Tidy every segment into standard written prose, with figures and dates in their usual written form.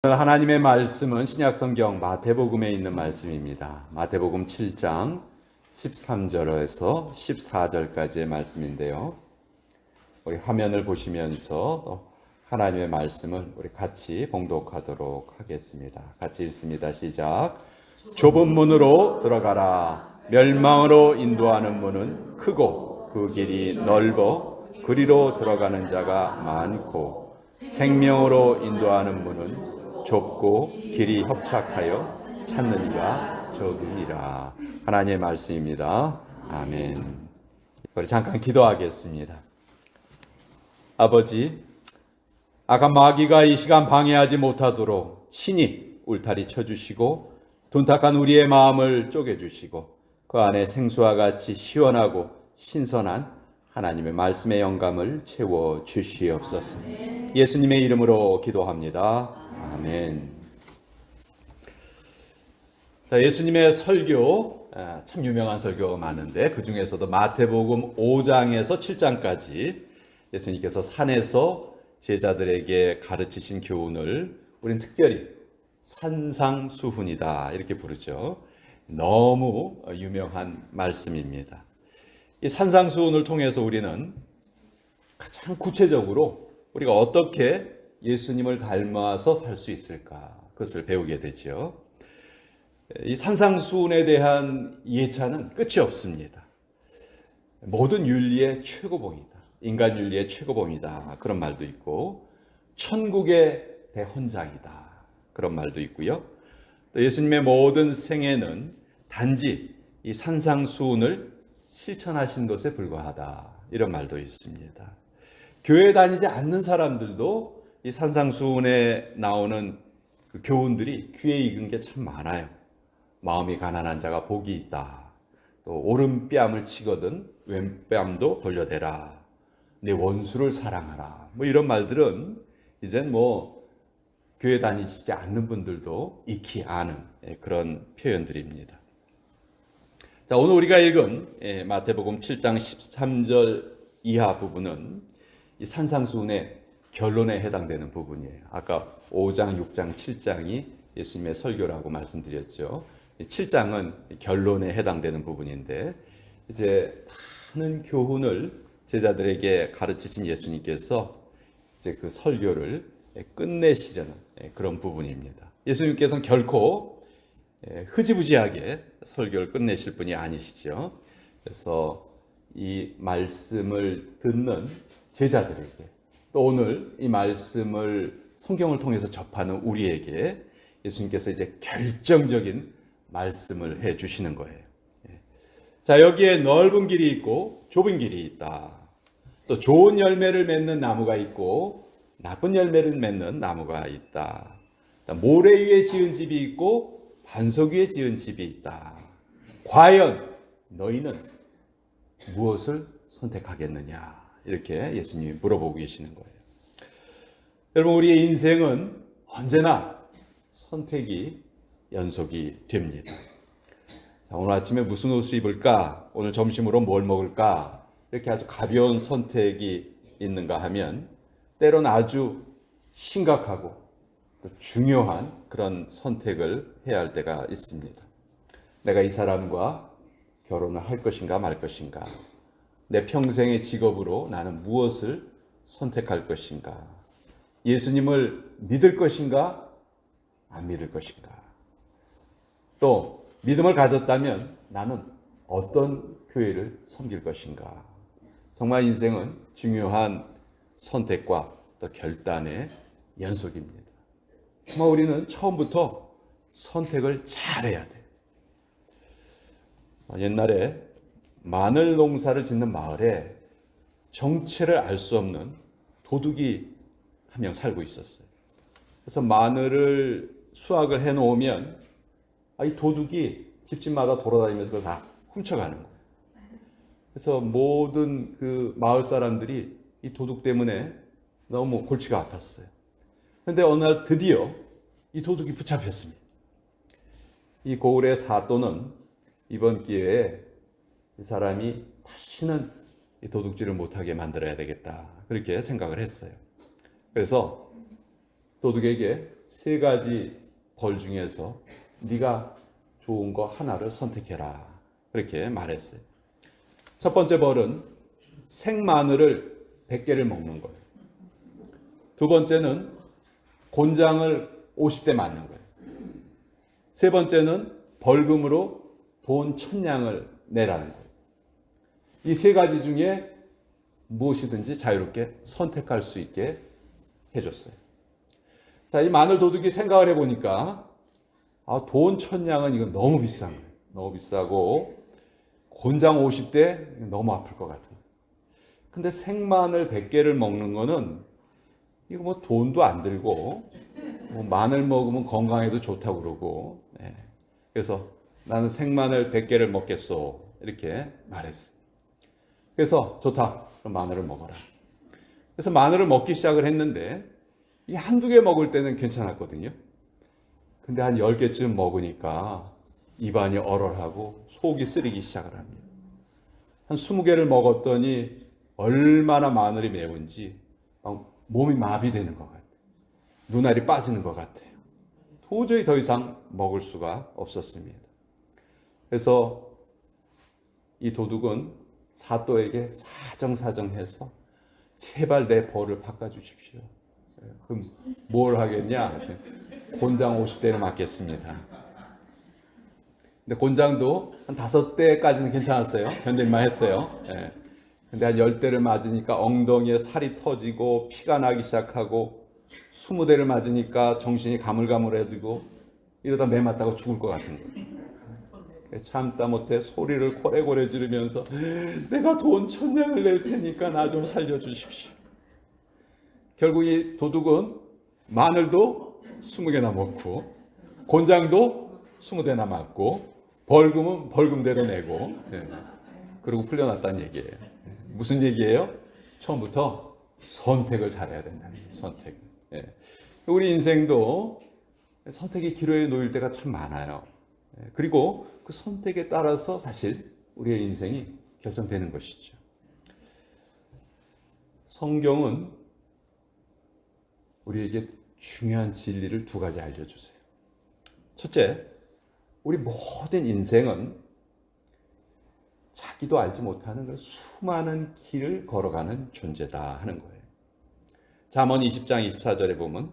오늘 하나님의 말씀은 신약성경 마태복음에 있는 말씀입니다. 마태복음 7장 13절에서 14절까지의 말씀인데요. 우리 화면을 보시면서 하나님의 말씀을 우리 같이 봉독하도록 하겠습니다. 같이 읽습니다. 시작. 좁은 문으로 들어가라. 멸망으로 인도하는 문은 크고 그 길이 넓어 그리로 들어가는 자가 많고 생명으로 인도하는 문은 좁고 길이 협착하여 찾는 이가 적으니라. 하나님의 말씀입니다. 아멘. 우리 잠깐 기도하겠습니다. 아버지, 악한 마귀가 이 시간 방해하지 못하도록 친히 울타리 쳐주시고 둔탁한 우리의 마음을 쪼개주시고 그 안에 생수와 같이 시원하고 신선한 하나님의 말씀의 영감을 채워주시옵소서. 예수님의 이름으로 기도합니다. 아멘. 자, 예수님의 설교, 참 유명한 설교가 많은데 그 중에서도 마태복음 5장에서 7장까지 예수님께서 산에서 제자들에게 가르치신 교훈을 우리는 특별히 산상수훈이다 이렇게 부르죠. 너무 유명한 말씀입니다. 이 산상수훈을 통해서 우리는 가장 구체적으로 우리가 어떻게 예수님을 닮아서 살 수 있을까 그것을 배우게 되죠. 이 산상수훈에 대한 예찬은 끝이 없습니다. 모든 윤리의 최고봉이다. 인간 윤리의 최고봉이다. 그런 말도 있고 천국의 대헌장이다. 그런 말도 있고요. 또 예수님의 모든 생애는 단지 이 산상수훈을 실천하신 것에 불과하다. 이런 말도 있습니다. 교회 다니지 않는 사람들도 이 산상수훈에 나오는 그 교훈들이 귀에 익은 게 참 많아요. 마음이 가난한 자가 복이 있다. 또 오른뺨을 치거든 왼뺨도 돌려대라. 내 원수를 사랑하라. 뭐 이런 말들은 이젠 뭐 교회 다니지 않는 분들도 익히 아는 그런 표현들입니다. 자, 오늘 우리가 읽은 마태복음 7장 13절 이하 부분은 이 산상수훈의 결론에 해당되는 부분이에요. 아까 5장, 6장, 7장이 예수님의 설교라고 말씀드렸죠. 7장은 결론에 해당되는 부분인데 이제 많은 교훈을 제자들에게 가르치신 예수님께서 이제 그 설교를 끝내시려는 그런 부분입니다. 예수님께서는 결코 흐지부지하게 설교를 끝내실 분이 아니시죠. 그래서 이 말씀을 듣는 제자들에게 또 오늘 이 말씀을 성경을 통해서 접하는 우리에게 예수님께서 이제 결정적인 말씀을 해 주시는 거예요. 자, 여기에 넓은 길이 있고 좁은 길이 있다. 또 좋은 열매를 맺는 나무가 있고 나쁜 열매를 맺는 나무가 있다. 모래 위에 지은 집이 있고 반석 위에 지은 집이 있다. 과연 너희는 무엇을 선택하겠느냐? 이렇게 예수님이 물어보고 계시는 거예요. 여러분, 우리의 인생은 언제나 선택이 연속이 됩니다. 자, 오늘 아침에 무슨 옷을 입을까? 오늘 점심으로 뭘 먹을까? 이렇게 아주 가벼운 선택이 있는가 하면 때로는 아주 심각하고 또 중요한 그런 선택을 해야 할 때가 있습니다. 내가 이 사람과 결혼을 할 것인가 말 것인가? 내 평생의 직업으로 나는 무엇을 선택할 것인가? 예수님을 믿을 것인가? 안 믿을 것인가? 또 믿음을 가졌다면 나는 어떤 교회를 섬길 것인가? 정말 인생은 중요한 선택과 또 결단의 연속입니다. 정말 우리는 처음부터 선택을 잘해야 돼요. 옛날에 마늘 농사를 짓는 마을에 정체를 알 수 없는 도둑이 한 명 살고 있었어요. 그래서 마늘을 수확을 해놓으면 이 도둑이 집집마다 돌아다니면서 그걸 다 훔쳐가는 거예요. 그래서 모든 그 마을 사람들이 이 도둑 때문에 너무 골치가 아팠어요. 그런데 어느 날 드디어 이 도둑이 붙잡혔습니다. 이 고을의 사또는 이번 기회에 이 사람이 다시는 이 도둑질을 못하게 만들어야 되겠다. 그렇게 생각을 했어요. 그래서 도둑에게 세 가지 벌 중에서 네가 좋은 거 하나를 선택해라. 그렇게 말했어요. 첫 번째 벌은 생마늘을 100개를 먹는 거예요. 두 번째는 곤장을 50대 맞는 거예요. 세 번째는 벌금으로 돈 1000냥을 내라는 거예요. 이 세 가지 중에 무엇이든지 자유롭게 선택할 수 있게 해줬어요. 자, 이 마늘 도둑이 생각을 해보니까 돈 1000냥은 이건 너무 비싼 거예요. 너무 비싸고 곤장 50대 너무 아플 것 같은 거예요. 근데 생마늘 100개를 먹는 거는 이거 뭐 돈도 안 들고 뭐 마늘 먹으면 건강에도 좋다고 그러고 그래서 나는 생마늘 100개를 먹겠소 이렇게 말했어요. 그래서 좋다. 그럼 마늘을 먹어라. 그래서 마늘을 먹기 시작을 했는데 이 한두 개 먹을 때는 괜찮았거든요. 근데 한 10개쯤 먹으니까 입안이 얼얼하고 속이 쓰리기 시작을 합니다. 한 20개를 먹었더니 얼마나 마늘이 매운지 몸이 마비되는 것 같아요. 눈알이 빠지는 것 같아요. 도저히 더 이상 먹을 수가 없었습니다. 그래서 이 도둑은 사또에게 사정사정해서 제발 내 벌을 바꿔주십시오. 그럼 뭘 하겠냐? 곤장 50대를 맞겠습니다. 근데 곤장도 한 5대까지는 괜찮았어요. 견딜만 했어요. 근데 한 10대를 맞으니까 엉덩이에 살이 터지고 피가 나기 시작하고 20대를 맞으니까 정신이 가물가물해지고 이러다 매 맞다고 죽을 것 같은 거예요. 참다 못해 소리를 고래고래 지르면서 내가 돈 1000냥을 낼 테니까 나 좀 살려주십시오. 결국 이 도둑은 마늘도 20개나 먹고 곤장도 20대나 맞고 벌금은 벌금대로 내고 그리고 풀려났다는 얘기예요. 무슨 얘기예요? 처음부터 선택을 잘해야 된다는 거예요. 선택. 우리 인생도 선택의 기로에 놓일 때가 참 많아요. 그리고 그 선택에 따라서 사실 우리의 인생이 결정되는 것이죠. 성경은 우리에게 중요한 진리를 두 가지 알려주세요. 첫째, 우리 모든 인생은 자기도 알지 못하는 그 수많은 길을 걸어가는 존재다 하는 거예요. 잠언 20장 24절에 보면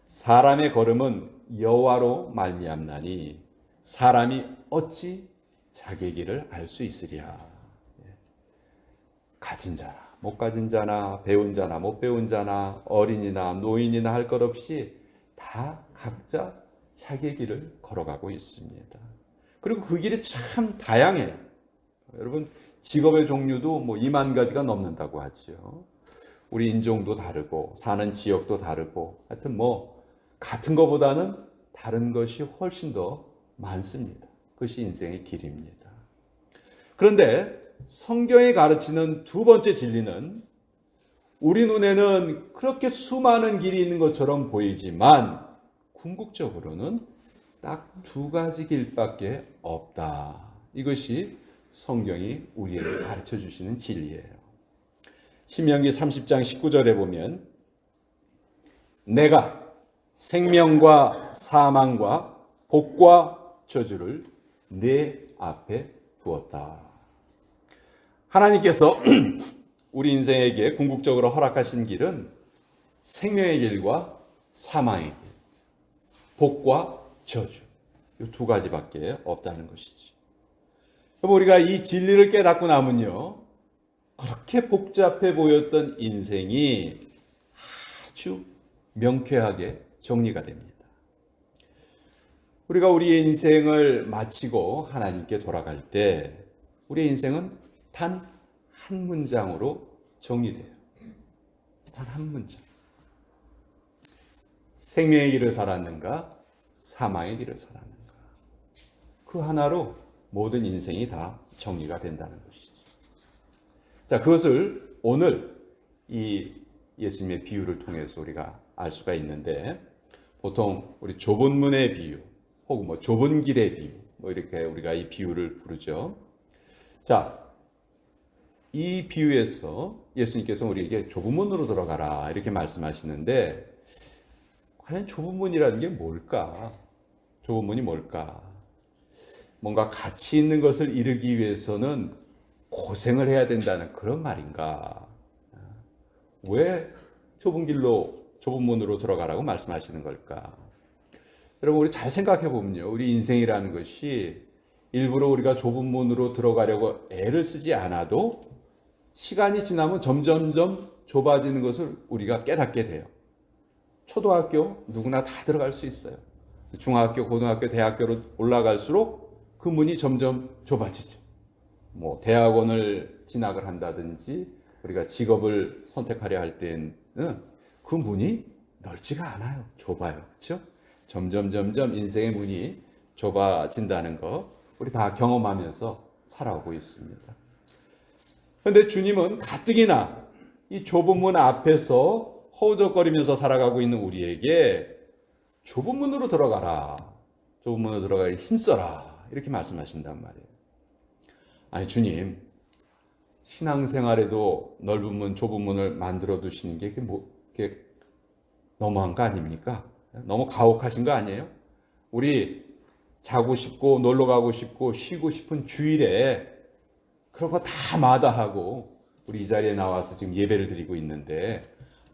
사람의 걸음은 여호와로 말미암나니 사람이 어찌 자기 길을 알 수 있으랴. 가진 자나 못 가진 자나 배운 자나 못 배운 자나 어린이나 노인이나 할 것 없이 다 각자 자기 길을 걸어가고 있습니다. 그리고 그 길이 참 다양해요. 여러분 직업의 종류도 뭐 2만 가지가 넘는다고 하죠. 우리 인종도 다르고 사는 지역도 다르고 하여튼 뭐 같은 것보다는 다른 것이 훨씬 더 많습니다. 그것이 인생의 길입니다. 그런데 성경이 가르치는 두 번째 진리는 우리 눈에는 그렇게 수많은 길이 있는 것처럼 보이지만 궁극적으로는 딱 두 가지 길밖에 없다. 이것이 성경이 우리에게 가르쳐 주시는 진리예요. 신명기 30장 19절에 보면 내가 생명과 사망과 복과 저주를 내 앞에 두었다. 하나님께서 우리 인생에게 궁극적으로 허락하신 길은 생명의 길과 사망의 길, 복과 저주, 이 두 가지밖에 없다는 것이지. 그럼 우리가 이 진리를 깨닫고 나면요, 그렇게 복잡해 보였던 인생이 아주 명쾌하게 정리가 됩니다. 우리가 우리의 인생을 마치고 하나님께 돌아갈 때 우리의 인생은 단 한 문장으로 정리돼요. 단 한 문장. 생명의 길을 살았는가? 사망의 길을 살았는가? 그 하나로 모든 인생이 다 정리가 된다는 것이죠. 자, 그것을 오늘 이 예수님의 비유를 통해서 우리가 알 수가 있는데 보통 우리 좁은 문의 비유 혹은 뭐 좁은 길의 비유 뭐 이렇게 우리가 이 비유를 부르죠. 자, 이 비유에서 예수님께서 우리에게 좁은 문으로 들어가라 이렇게 말씀하시는데 과연 좁은 문이라는 게 뭘까? 좁은 문이 뭘까? 뭔가 가치 있는 것을 이루기 위해서는 고생을 해야 된다는 그런 말인가? 왜 좁은 길로, 좁은 문으로 들어가라고 말씀하시는 걸까? 여러분, 우리 잘 생각해 보면요. 우리 인생이라는 것이 일부러 우리가 좁은 문으로 들어가려고 애를 쓰지 않아도 시간이 지나면 점점점 좁아지는 것을 우리가 깨닫게 돼요. 초등학교 누구나 다 들어갈 수 있어요. 중학교, 고등학교, 대학교로 올라갈수록 그 문이 점점 좁아지죠. 뭐 대학원을 진학을 한다든지 우리가 직업을 선택하려 할 때는 그 문이 넓지가 않아요. 좁아요. 그렇죠? 점점 인생의 문이 좁아진다는 거 우리 다 경험하면서 살아오고 있습니다. 그런데 주님은 가뜩이나 이 좁은 문 앞에서 허우적거리면서 살아가고 있는 우리에게 좁은 문으로 들어가라. 좁은 문으로 들어가기 힘써라. 이렇게 말씀하신단 말이에요. 아니 주님, 신앙생활에도 넓은 문, 좁은 문을 만들어 두시는 게 이게 너무한 거 아닙니까? 너무 가혹하신 거 아니에요? 우리 자고 싶고 놀러 가고 싶고 쉬고 싶은 주일에 그런 거 다 마다하고 우리 이 자리에 나와서 지금 예배를 드리고 있는데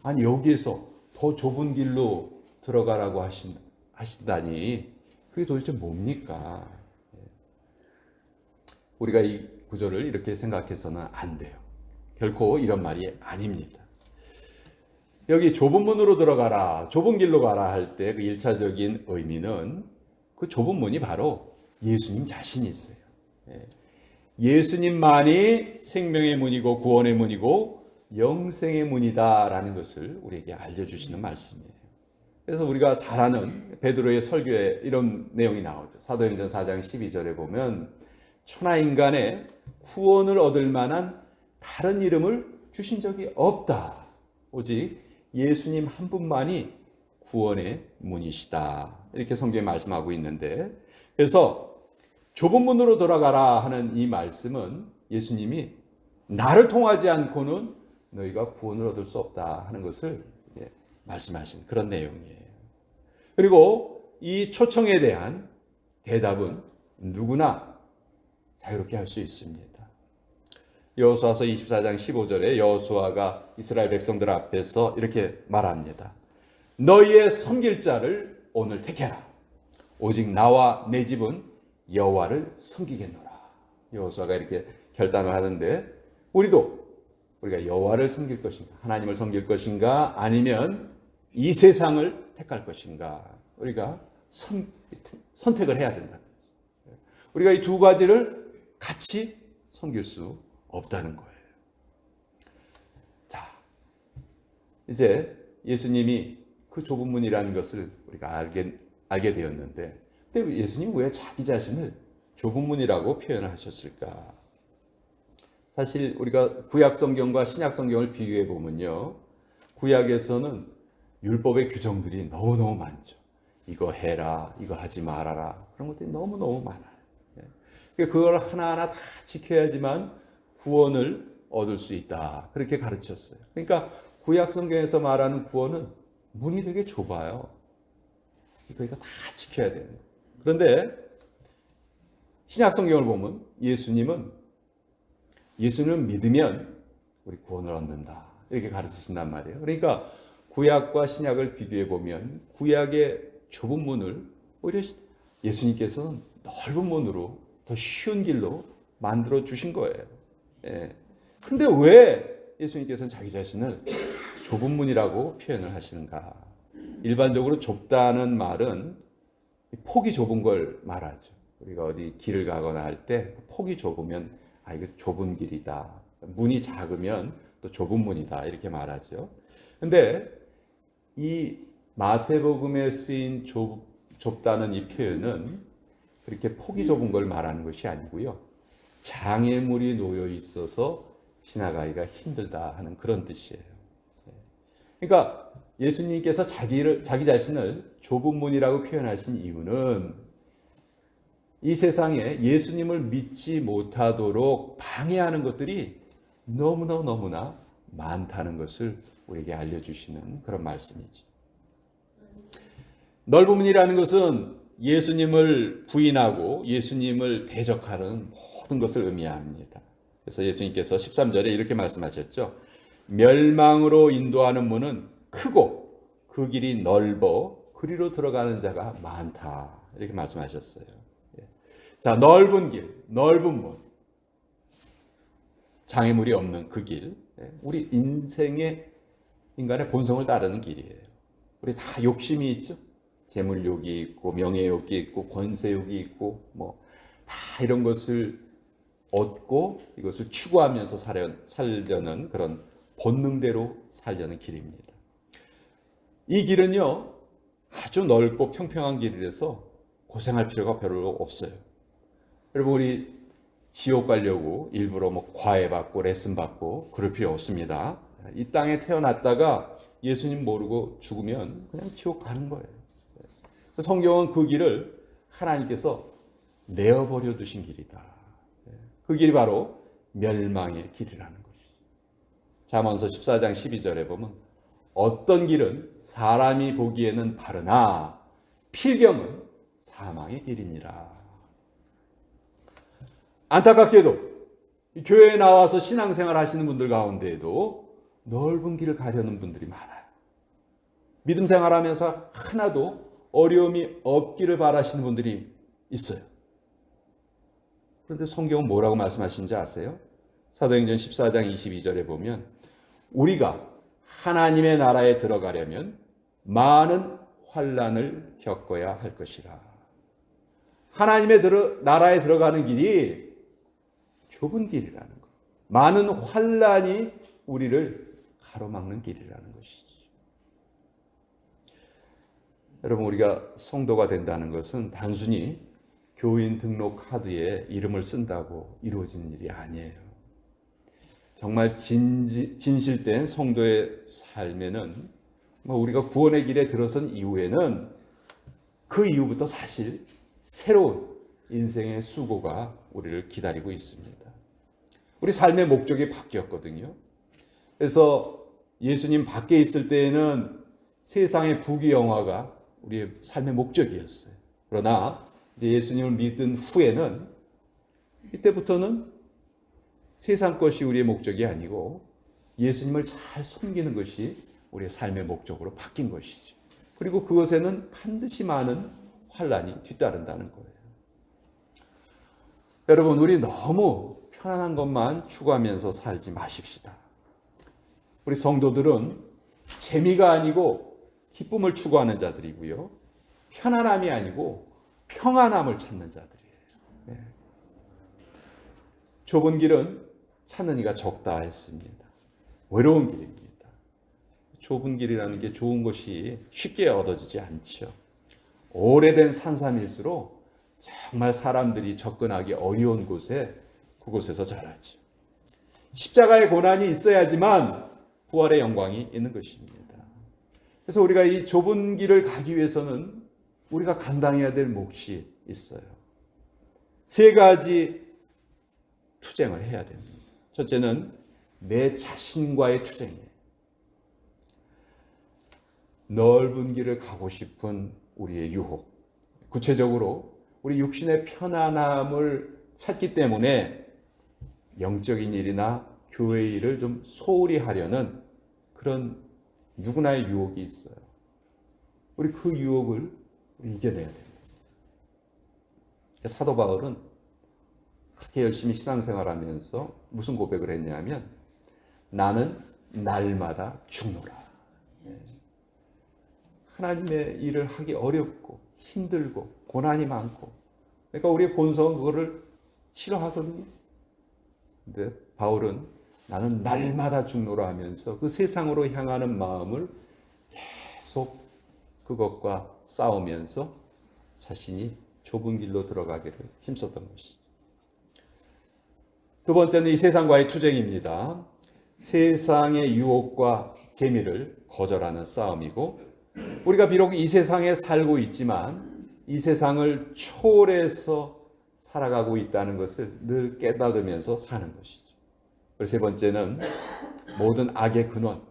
아니 여기에서 더 좁은 길로 들어가라고 하신다니 그게 도대체 뭡니까? 우리가 이 구절을 이렇게 생각해서는 안 돼요. 결코 이런 말이 아닙니다. 여기 좁은 문으로 들어가라, 좁은 길로 가라 할 때 그 1차적인 의미는 그 좁은 문이 바로 예수님 자신이 있어요. 예수님만이 생명의 문이고 구원의 문이고 영생의 문이다라는 것을 우리에게 알려주시는 말씀이에요. 그래서 우리가 잘 아는 베드로의 설교에 이런 내용이 나오죠. 사도행전 4장 12절에 보면 천하인간의 구원을 얻을 만한 다른 이름을 주신 적이 없다. 오직 예수님 한 분만이 구원의 문이시다. 이렇게 성경에 말씀하고 있는데 그래서 좁은 문으로 돌아가라 하는 이 말씀은 예수님이 나를 통하지 않고는 너희가 구원을 얻을 수 없다 하는 것을 말씀하신 그런 내용이에요. 그리고 이 초청에 대한 대답은 누구나 자유롭게 할 수 있습니다. 여호수아서 24장 15절에 여호수아가 이스라엘 백성들 앞에서 이렇게 말합니다. 너희의 섬길 자를 오늘 택해라. 오직 나와 내 집은 여호와를 섬기겠노라. 여호수아가 이렇게 결단을 하는데 우리가 여호와를 섬길 것인가, 하나님을 섬길 것인가, 아니면 이 세상을 택할 것인가, 우리가 선택을 해야 된다. 우리가 이 두 가지를 같이 섬길 수 없다는 거예요. 자, 이제 예수님이 그 좁은 문이라는 것을 우리가 알게 되었는데, 근데 예수님 왜 자기 자신을 좁은 문이라고 표현을 하셨을까? 사실 우리가 구약 성경과 신약 성경을 비교해 보면요, 구약에서는 율법의 규정들이 너무너무 많죠. 이거 해라, 이거 하지 말아라, 그런 것들이 너무너무 많아요. 그걸 하나하나 다 지켜야지만 구원을 얻을 수 있다. 그렇게 가르쳤어요. 그러니까 구약 성경에서 말하는 구원은 문이 되게 좁아요. 이거 다 지켜야 돼요. 그런데 신약 성경을 보면 예수님은 믿으면 우리 구원을 얻는다. 이렇게 가르치신단 말이에요. 그러니까 구약과 신약을 비교해 보면 구약의 좁은 문을 오히려 예수님께서는 넓은 문으로 더 쉬운 길로 만들어 주신 거예요. 근데 왜 예수님께서는 자기 자신을 좁은 문이라고 표현을 하시는가? 일반적으로 좁다는 말은 폭이 좁은 걸 말하죠. 우리가 어디 길을 가거나 할 때 폭이 좁으면 이거 좁은 길이다. 문이 작으면 또 좁은 문이다. 이렇게 말하죠. 근데 이 마태복음에 쓰인 좁다는 이 표현은 그렇게 폭이 좁은 걸 말하는 것이 아니고요. 장애물이 놓여 있어서 지나가기가 힘들다 하는 그런 뜻이에요. 그러니까 예수님께서 자기 자신을 좁은 문이라고 표현하신 이유는 이 세상에 예수님을 믿지 못하도록 방해하는 것들이 너무나 많다는 것을 우리에게 알려주시는 그런 말씀이죠. 넓은 문이라는 것은 예수님을 부인하고 예수님을 대적하는 모든 것을 의미합니다. 그래서 예수님께서 13절에 이렇게 말씀하셨죠. 멸망으로 인도하는 문은 크고 그 길이 넓어 그리로 들어가는 자가 많다. 이렇게 말씀하셨어요. 자, 넓은 길, 넓은 문. 장애물이 없는 그 길. 우리 인간의 본성을 따르는 길이에요. 우리 다 욕심이 있죠. 재물욕이 있고 명예욕이 있고 권세욕이 있고 다 이런 것을 얻고 이것을 추구하면서 살려는 그런 본능대로 살려는 길입니다. 이 길은요 아주 넓고 평평한 길이라서 고생할 필요가 별로 없어요. 여러분 우리 지옥 가려고 일부러 과외 받고 레슨 받고 그럴 필요 없습니다. 이 땅에 태어났다가 예수님 모르고 죽으면 그냥 지옥 가는 거예요. 성경은 그 길을 하나님께서 내어버려 두신 길이다. 그 길이 바로 멸망의 길이라는 것이죠. 잠언서 14장 12절에 보면 어떤 길은 사람이 보기에는 바르나 필경은 사망의 길이니라. 안타깝게도 교회에 나와서 신앙생활 하시는 분들 가운데에도 넓은 길을 가려는 분들이 많아요. 믿음 생활하면서 하나도 어려움이 없기를 바라시는 분들이 있어요. 그런데 성경은 뭐라고 말씀하시는지 아세요? 사도행전 14장 22절에 보면 우리가 하나님의 나라에 들어가려면 많은 환난을 겪어야 할 것이라. 하나님의 나라에 들어가는 길이 좁은 길이라는 것. 많은 환난이 우리를 가로막는 길이라는 것이죠. 여러분 우리가 성도가 된다는 것은 단순히 교인 등록 카드에 이름을 쓴다고 이루어지는 일이 아니에요. 정말 진실된 성도의 삶에는 우리가 구원의 길에 들어선 이후에는 그 이후부터 사실 새로운 인생의 수고가 우리를 기다리고 있습니다. 우리 삶의 목적이 바뀌었거든요. 그래서 예수님 밖에 있을 때에는 세상의 부귀영화가 우리의 삶의 목적이었어요. 그러나 이제 예수님을 믿은 후에는 이때부터는 세상 것이 우리의 목적이 아니고 예수님을 잘 섬기는 것이 우리의 삶의 목적으로 바뀐 것이죠. 그리고 그것에는 반드시 많은 환난이 뒤따른다는 거예요. 여러분 우리 너무 편안한 것만 추구하면서 살지 마십시다. 우리 성도들은 재미가 아니고 기쁨을 추구하는 자들이고요. 편안함이 아니고 평안함을 찾는 자들이에요. 네. 좁은 길은 찾는 이가 적다 했습니다. 외로운 길입니다. 좁은 길이라는 게 좋은 것이 쉽게 얻어지지 않죠. 오래된 산삼일수록 정말 사람들이 접근하기 어려운 곳에 그곳에서 자라죠. 십자가의 고난이 있어야지만 부활의 영광이 있는 것입니다. 그래서 우리가 이 좁은 길을 가기 위해서는 우리가 감당해야 될 몫이 있어요. 세 가지 투쟁을 해야 됩니다. 첫째는 내 자신과의 투쟁이에요. 넓은 길을 가고 싶은 우리의 유혹. 구체적으로 우리 육신의 편안함을 찾기 때문에 영적인 일이나 교회 일을 좀 소홀히 하려는 그런 누구나의 유혹이 있어요. 우리 그 유혹을 이겨내야 됩니다. 사도 바울은 그렇게 열심히 신앙생활하면서 무슨 고백을 했냐면 나는 날마다 죽노라. 하나님의 일을 하기 어렵고 힘들고 고난이 많고 그러니까 우리의 본성은 그거를 싫어하거든요. 근데 바울은 나는 날마다 죽노라 하면서 그 세상으로 향하는 마음을 계속 그것과 싸우면서 자신이 좁은 길로 들어가기를 힘썼던 것이죠. 두 번째는 이 세상과의 투쟁입니다. 세상의 유혹과 재미를 거절하는 싸움이고 우리가 비록 이 세상에 살고 있지만 이 세상을 초월해서 살아가고 있다는 것을 늘 깨달으면서 사는 것이죠. 그리고 세 번째는 모든 악의 근원,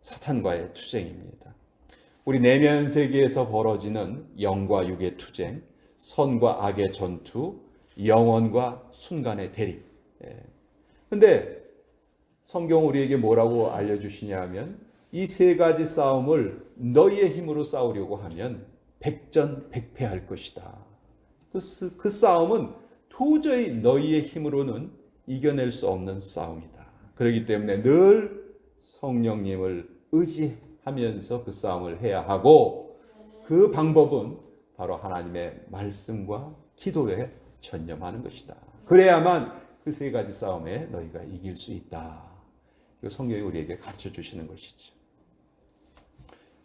사탄과의 투쟁입니다. 우리 내면 세계에서 벌어지는 영과 육의 투쟁, 선과 악의 전투, 영원과 순간의 대립. 근데 성경 우리에게 뭐라고 알려주시냐 하면 이 세 가지 싸움을 너희의 힘으로 싸우려고 하면 백전백패할 것이다. 그 싸움은 도저히 너희의 힘으로는 이겨낼 수 없는 싸움이다. 그렇기 때문에 늘 성령님을 의지하면서 그 싸움을 해야 하고, 그 방법은 바로 하나님의 말씀과 기도에 전념하는 것이다. 그래야만 그 세 가지 싸움에 너희가 이길 수 있다. 이 성경이 우리에게 가르쳐 주시는 것이죠.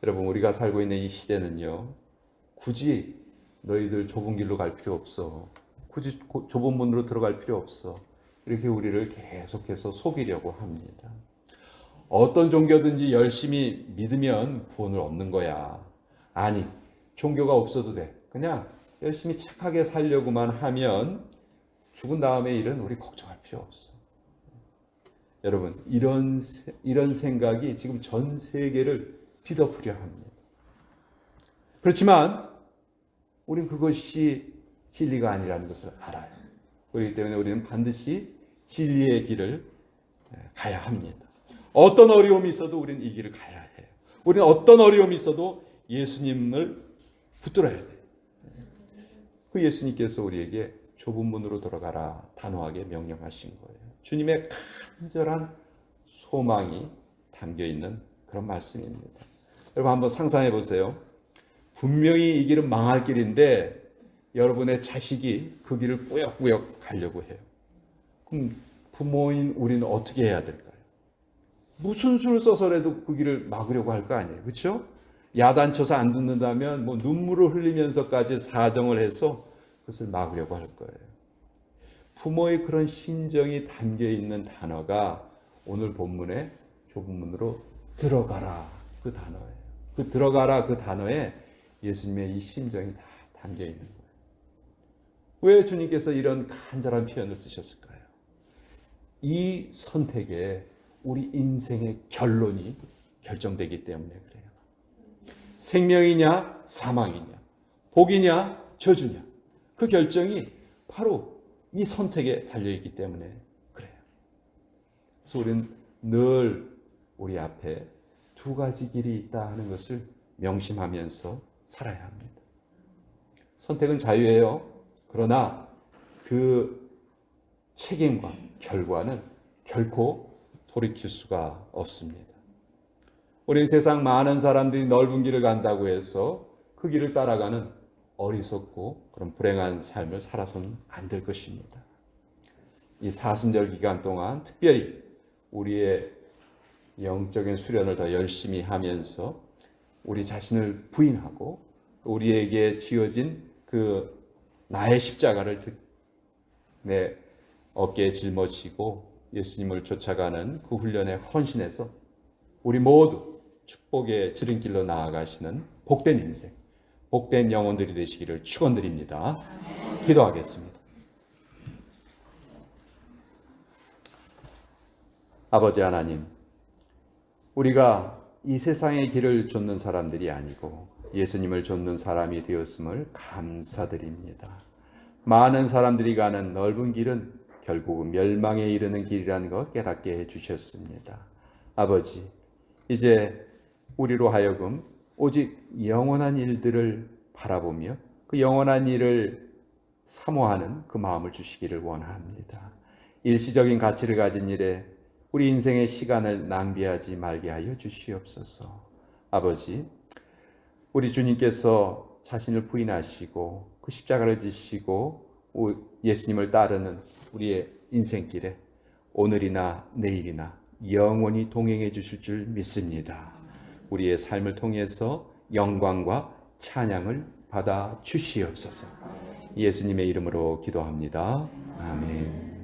여러분, 우리가 살고 있는 이 시대는요, 굳이 너희들 좁은 길로 갈 필요 없어, 굳이 좁은 문으로 들어갈 필요 없어, 이렇게 우리를 계속해서 속이려고 합니다. 어떤 종교든지 열심히 믿으면 구원을 얻는 거야. 아니, 종교가 없어도 돼. 그냥 열심히 착하게 살려고만 하면 죽은 다음의 일은 우리 걱정할 필요 없어. 여러분, 이런 생각이 지금 전 세계를 뒤덮으려 합니다. 그렇지만 우리는 그것이 진리가 아니라는 것을 알아요. 그렇기 때문에 우리는 반드시 진리의 길을 가야 합니다. 어떤 어려움이 있어도 우리는 이 길을 가야 해요. 우리는 어떤 어려움이 있어도 예수님을 붙들어야 돼요. 그 예수님께서 우리에게 좁은 문으로 들어가라 단호하게 명령하신 거예요. 주님의 간절한 소망이 담겨있는 그런 말씀입니다. 여러분, 한번 상상해 보세요. 분명히 이 길은 망할 길인데 여러분의 자식이 그 길을 꾸역꾸역 가려고 해요. 그럼 부모인 우리는 어떻게 해야 될까요? 무슨 수를 써서라도 그 길을 막으려고 할 거 아니에요. 그렇죠? 야단쳐서 안 듣는다면 뭐 눈물을 흘리면서까지 사정을 해서 그것을 막으려고 할 거예요. 부모의 그런 심정이 담겨 있는 단어가 오늘 본문의 좁은 문으로 들어가라 그 단어예요. 그 들어가라 그 단어에 예수님의 이 심정이 다 담겨 있는 거예요. 왜 주님께서 이런 간절한 표현을 쓰셨을까요? 이 선택에 우리 인생의 결론이 결정되기 때문에 그래요. 생명이냐 사망이냐, 복이냐 저주냐, 그 결정이 바로 이 선택에 달려있기 때문에 그래요. 그래서 우리는 늘 우리 앞에 두 가지 길이 있다 하는 것을 명심하면서 살아야 합니다. 선택은 자유예요. 그러나 그 책임과 결과는 결코 돌이킬 수가 없습니다. 우리 세상 많은 사람들이 넓은 길을 간다고 해서 그 길을 따라가는 어리석고 그런 불행한 삶을 살아서는 안 될 것입니다. 이 사순절 기간 동안 특별히 우리의 영적인 수련을 더 열심히 하면서 우리 자신을 부인하고 우리에게 지어진 그 나의 십자가를 내 어깨에 짊어지고 예수님을 쫓아가는 그 훈련에 헌신해서 우리 모두 축복의 지름길로 나아가시는 복된 인생, 복된 영혼들이 되시기를 축원드립니다. 기도하겠습니다. 아버지 하나님, 우리가 이 세상의 길을 좇는 사람들이 아니고 예수님을 좇는 사람이 되었음을 감사드립니다. 많은 사람들이 가는 넓은 길은 결국은 멸망에 이르는 길이라는 것 깨닫게 해주셨습니다. 아버지, 이제 우리로 하여금 오직 영원한 일들을 바라보며 그 영원한 일을 사모하는 그 마음을 주시기를 원합니다. 일시적인 가치를 가진 일에 우리 인생의 시간을 낭비하지 말게 하여 주시옵소서. 아버지, 우리 주님께서 자신을 부인하시고 그 십자가를 지시고 예수님을 따르는 우리의 인생길에 오늘이나 내일이나 영원히 동행해 주실 줄 믿습니다. 우리의 삶을 통해서 영광과 찬양을 받아 주시옵소서. 예수님의 이름으로 기도합니다. 아멘.